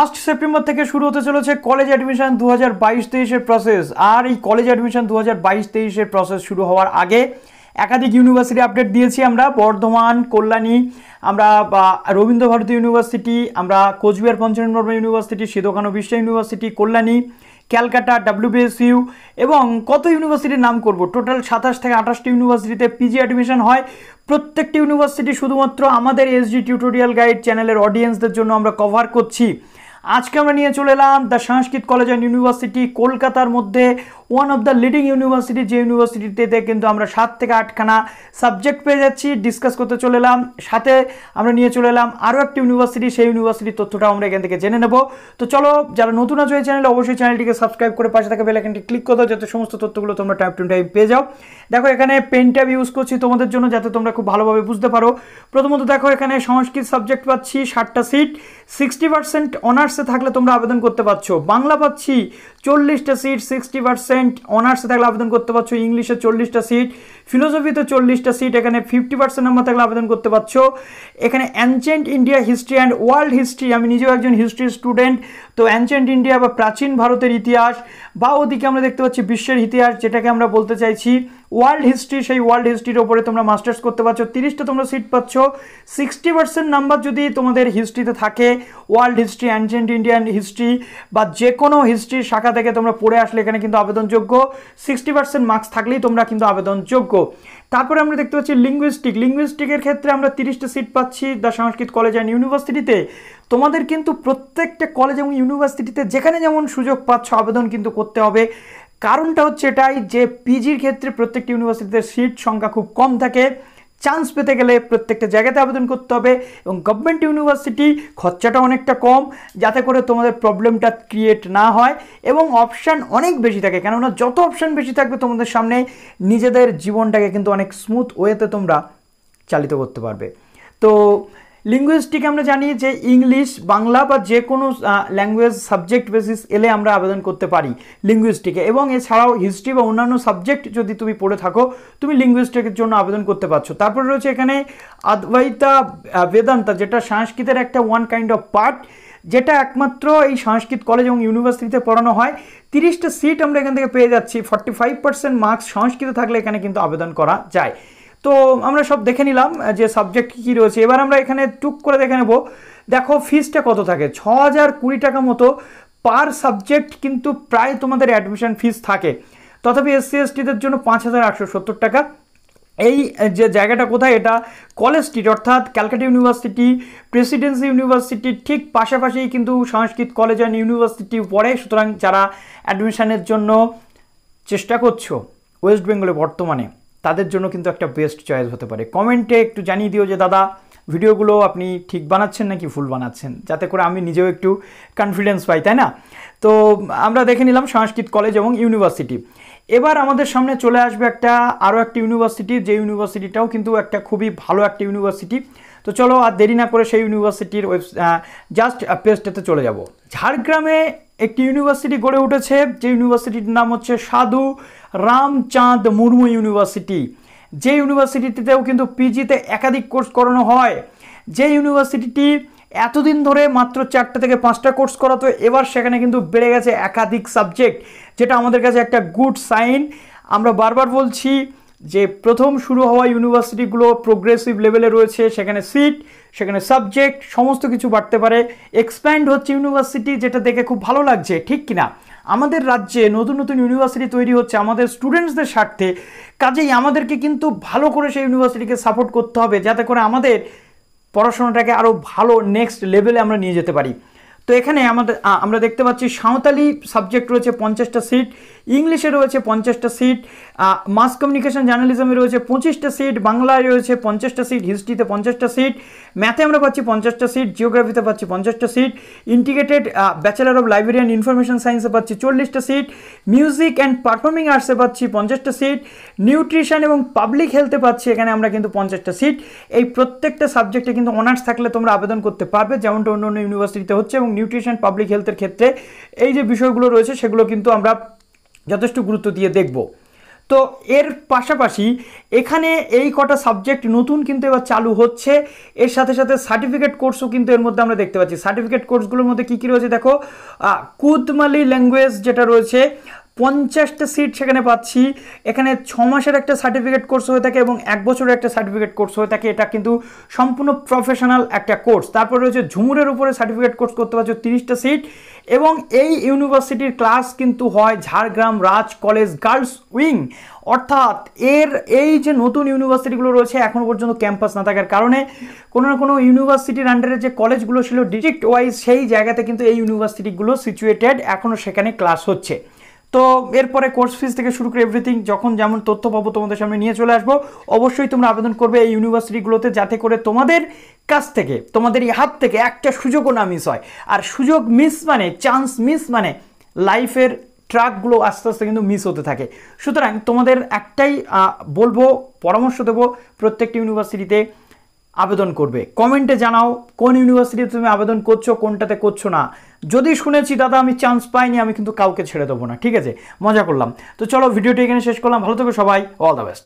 1 September থেকে শুরু হতে চলেছে কলেজ অ্যাডমিশন 2022-23 এর প্রসেস। আর এই কলেজ অ্যাডমিশন 2022-23 এর প্রসেস শুরু হওয়ার আগে একাধিক ইউনিভার্সিটি আপডেট দিয়েছি আমরা, বর্ধমান, কল্যাণী, আমরা রবীন্দ্র ভারতী ইউনিভার্সিটি, আমরা কোচবিহার পঞ্চনবর্মা ইউনিভার্সিটি, সিধু-কানু বিশ্ব ইউনিভার্সিটি, কল্যাণী, ক্যালকাটা, wbsu এবং কত ইউনিভার্সিটির নাম করব, টোটাল 27 থেকে 28টি ইউনিভার্সিটিতে পিজি অ্যাডমিশন হয়। প্রত্যেকটি ইউনিভার্সিটি শুধুমাত্র আমাদের এসডি টিউটোরিয়াল গাইড চ্যানেলের অডিয়েন্সদের জন্য আমরা কভার করছি। আজকে আমরা নিয়ে চলে এলাম the Sanskrit college and university, কলকাতার মধ্যে one of the leading university, যে ইউনিভার্সিটিতে কিন্তু আমরা 7 থেকে 8খানা সাবজেক্ট পেয়ে যাচ্ছি। ডিসকাস করতে চলে এলাম, সাথে আমরা নিয়ে চলে এলাম আরও একটি ইউনিভার্সিটি, সেই ইউনিভার্সিটির তথ্যটাও আমরা এখান থেকে জেনে নেব। তো চলো, যারা নতুন আছে এই চ্যানেলে অবশ্যই চ্যানেলটিকে সাবস্ক্রাইব করে পাশে থাকা বেল আইকনটি ক্লিক করে দাও, যাতে সমস্ত তথ্যগুলো তোমরা টাইম টু টাইম পেয়ে যাও। দেখো এখানে পেন ট্যাব ইউজ করছি তোমাদের জন্য, যাতে তোমরা খুব ভালোভাবে বুঝতে পারো। প্রথমত দেখো এখানে সংস্কৃত সাবজেক্ট পাচ্ছি 60টা সিট, 60% অনার্সে থাকলে তোমরা আবেদন করতে পারছো। বাংলা পাচ্ছি 40টা সিট, 60% অনার্সে থাকলে আবেদন করতে পারছো। ইংলিশে 40টা সিট, ফিলোসফিতে 40টা সিট, এখানে 50% নাম্বার থাকলে আবেদন করতে পারছো। এখানে ancient India history and world history, আমি নিজেও একজন হিস্ট্রি স্টুডেন্ট, তো অ্যানসিয়েন্ট ইন্ডিয়া বা প্রাচীন ভারতের ইতিহাস, বা ওদিকে আমরা দেখতে পাচ্ছি বিশ্বের ইতিহাস, যেটাকে আমরা বলতে চাইছি ওয়ার্ল্ড হিস্ট্রি, সেই ওয়ার্ল্ড হিস্ট্রির ওপরে তোমরা মাস্টার্স করতে পারছো। 30টা তোমরা সিট পাচ্ছ। 60% নাম্বার যদি তোমাদের হিস্ট্রিতে থাকে, world history, ancient Indian history বা যে কোনো হিস্ট্রির শাখা থেকে তোমরা পড়ে আসলে এখানে কিন্তু আবেদনযোগ্য। 60% মার্কস থাকলেই তোমরা কিন্তু আবেদনযোগ্য। তারপরে আমরা দেখতে পাচ্ছি লিঙ্গুইস্টিকের ক্ষেত্রে আমরা 30টা সিট পাচ্ছি দ্য সংস্কৃত কলেজ অ্যান্ড ইউনিভার্সিটিতে। তোমাদের কিন্তু প্রত্যেকটা কলেজ এবং ইউনিভার্সিটিতে যেখানে যেমন সুযোগ পাচ্ছ আবেদন কিন্তু করতে হবে। কারণটা হচ্ছে এটাই যে পিজির ক্ষেত্রে প্রত্যেকটি ইউনিভার্সিটিতে সিট সংখ্যা খুব কম থাকে। চান্স পেতে গেলে প্রত্যেকটা জায়গাতে আবেদন করতে হবে, এবং গভর্নমেন্ট ইউনিভার্সিটি খরচাটা অনেকটা কম, যাতে করে তোমাদের প্রবলেমটা ক্রিয়েট না হয়, এবং অপশান অনেক বেশি থাকে। কেননা যত অপশান বেশি থাকবে তোমাদের সামনে, নিজেদের জীবনটাকে কিন্তু অনেক স্মুথ ওয়েতে তোমরা চালিত করতে পারবে। তো লিঙ্গুইস্টিক আমরা জানি যে ইংলিশ, বাংলা বা যে কোনো ল্যাঙ্গুয়েজ সাবজেক্ট বেসিস এলে আমরা আবেদন করতে পারি লিঙ্গুইস্টিকে, এবং এছাড়াও হিস্ট্রি বা অন্যান্য সাবজেক্ট যদি তুমি পড়ে থাকো, তুমি লিঙ্গুইস্টিকের জন্য আবেদন করতে পারছো। তারপরে রয়েছে এখানে অদ্বৈতা বেদান্তা, যেটা সংস্কৃতের একটা ওয়ান কাইন্ড অফ পার্ট, যেটা একমাত্র এই সংস্কৃত কলেজ এবং ইউনিভার্সিটিতে পড়ানো হয়। 30টা সিট আমরা এখান থেকে পেয়ে যাচ্ছি। 45% মার্কস সংস্কৃতে থাকলে এখানে কিন্তু আবেদন করা যায়। তো আমরা সব দেখে নিলাম যে সাবজেক্ট কী রয়েছে। এবার আমরা এখানে টুক করে দেখে নেব। দেখো ফিসটা কত থাকে, 6020 টাকা মতো পার সাবজেক্ট কিন্তু প্রায় তোমাদের অ্যাডমিশন ফিস থাকে। তথাপি SC STদের জন্য 5870 টাকা। এই যে জায়গাটা কোথায়, এটা কলেজ স্ট্রিট, অর্থাৎ ক্যালকাটা ইউনিভার্সিটি, প্রেসিডেন্সি ইউনিভার্সিটি ঠিক পাশাপাশি কিন্তু সংস্কৃত কলেজ অ্যান্ড ইউনিভার্সিটি পড়ে। সুতরাং যারা অ্যাডমিশনের জন্য চেষ্টা করছো ওয়েস্ট বেঙ্গলে বর্তমানে, তাদের জন্য কিন্তু একটা বেস্ট চয়েস হতে পারে। কমেন্টে একটু জানিয়ে দিও যে দাদা ভিডিওগুলো আপনি ঠিক বানাচ্ছেন নাকি ভুল বানাচ্ছেন, যাতে করে আমি নিজেও একটু কনফিডেন্স পাই, তাই না? তো আমরা দেখে নিলাম সংস্কৃত কলেজ এবং ইউনিভার্সিটি। এবার আমাদের সামনে চলে আসবে আরও একটা ইউনিভার্সিটি, যে ইউনিভার্সিটিটাও কিন্তু একটা খুবই ভালো একটা ইউনিভার্সিটি। তো চলো আর দেরি না করে সেই ইউনিভার্সিটির জাস্ট পেজটাতে চলে যাব। ঝাড়গ্রামে একটি ইউনিভার্সিটি গড়ে উঠেছে, যে ইউনিভার্সিটির নাম হচ্ছে সাধুরাম মুর্মু ইউনিভার্সিটি। যে ইউনিভার্সিটিতেও কিন্তু পিজিতে একাধিক কোর্স করানো হয়। যে ইউনিভার্সিটিটি এতদিন ধরে মাত্র 4টা থেকে 5টা কোর্স করাতো, এবার সেখানে কিন্তু বেড়ে গেছে একাধিক সাবজেক্ট, যেটা আমাদের কাছে একটা গুড সাইন। আমরা বারবার বলছি যে প্রথম শুরু হওয়া ইউনিভার্সিটিগুলো প্রোগ্রেসিভ লেভেলে রয়েছে, সেখানে সিট, সেখানে সাবজেক্ট সমস্ত কিছু বাড়তে পারে। এক্সপ্যান্ড হচ্ছে ইউনিভার্সিটি, যেটা দেখে খুব ভালো লাগছে, ঠিক কিনা? আমাদের রাজ্যে নতুন নতুন ইউনিভার্সিটি তৈরি হচ্ছে আমাদের স্টুডেন্টসদের স্বার্থে। কাজেই আমাদেরকে কিন্তু ভালো করে সেই ইউনিভার্সিটিকে সাপোর্ট করতে হবে, যাতে করে আমাদের পড়াশোনাটাকে আরও ভালো নেক্সট লেভেলে আমরা নিয়ে যেতে পারি। তো এখানে আমরা দেখতে পাচ্ছি সাঁওতালি সাবজেক্ট রয়েছে 50টা সিট, ইংলিশে রয়েছে 50টা সিট, মাস কমিউনিকেশন জার্নালিজমে রয়েছে 25টা সিট, বাংলায় রয়েছে 50টা সিট, হিস্ট্রিতে 50টা সিট, ম্যাথে আমরা পাচ্ছি 50টা সিট, জিওগ্রাফিতে পাচ্ছি 50টা seat, integrated bachelor of library and information সায়েন্সে পাচ্ছি 40টা সিট, মিউজিক অ্যান্ড পারফর্মিং আর্টসে পাচ্ছি 50টা সিট, নিউট্রিশন এবং পাবলিক হেলথে পাচ্ছি এখানে আমরা কিন্তু 50টা সিট। এই প্রত্যেকটা সাবজেক্টে কিন্তু অনার্স থাকলে তোমরা আবেদন করতে পারবে, যেমনটা অন্য অন্য ইউনিভার্সিটিতে হচ্ছে। এবং নিউট্রিশন পাবলিক হেলথের ক্ষেত্রে এই যে বিষয়গুলো রয়েছে সেগুলো কিন্তু আমরা যথেষ্ট গুরুত্ব দিয়ে দেখব। তো তো এর পাশাপাশি এখানে এই কটা সাবজেক্ট নতুন কিন্তু এবার চালু হচ্ছে, এর সাথে সাথে সার্টিফিকেট কোর্সও কিন্তু এর মধ্যে আমরা দেখতে পাচ্ছি। সার্টিফিকেট কোর্সগুলোর মধ্যে কী কী রয়েছে দেখো, কুদমালি ল্যাঙ্গুয়েজ যেটা রয়েছে 50টা সিট সেখানে পাচ্ছি। এখানে 6 মাসের একটা সার্টিফিকেট কোর্স হয়ে থাকে এবং 1 বছরের একটা সার্টিফিকেট কোর্স হয়ে থাকে, এটা কিন্তু সম্পূর্ণ প্রফেশনাল একটা কোর্স। তারপর রয়েছে ঝুমুরের উপরে সার্টিফিকেট কোর্স করতে পারছো 30টা সিট, এবং এই ইউনিভার্সিটির ক্লাস কিন্তু হয় Jhargram Raj college girls wing. অর্থাৎ এই যে নতুন ইউনিভার্সিটিগুলো রয়েছে এখনও পর্যন্ত ক্যাম্পাস না থাকার কারণে কোনো না কোনো ইউনিভার্সিটির আন্ডারে যে কলেজগুলো ছিল ডিস্ট্রিক্ট ওয়াইজ, সেই জায়গাতে কিন্তু এই ইউনিভার্সিটিগুলো সিচুয়েটেড, এখনও সেখানে ক্লাস হচ্ছে। তো এরপরে কোর্স ফিস থেকে শুরু করে এভরিথিং যখন যেমন তথ্য পাবো তোমাদের সামনে নিয়ে চলে আসবো। অবশ্যই তোমরা আবেদন করবে এই ইউনিভার্সিটিগুলোতে, যাতে করে তোমাদের কাছ থেকে, তোমাদের এই হাত থেকে একটা সুযোগও না মিস হয়। আর সুযোগ মিস মানে, চান্স মিস মানে লাইফের ট্র্যাকগুলো আস্তে আস্তে কিন্তু মিস হতে থাকে। সুতরাং তোমাদের একটাই বলবো, পরামর্শ দেবো, প্রত্যেকটি ইউনিভার্সিটিতে আবেদন করবে। কমেন্টে জানাও কোন ইউনিভার্সিটিতে তুমি আবেদন করছো, কোনটাতে করছো না। যদি শুনেছি দাদা আমি চান্স পাইনি, আমি কিন্তু কাউকে ছেড়ে দেবো না, ঠিক আছে? মজা করলাম। তো চলো ভিডিওটি এখানে শেষ করলাম, ভালো থেকো সবাই, অল দ্য বেস্ট।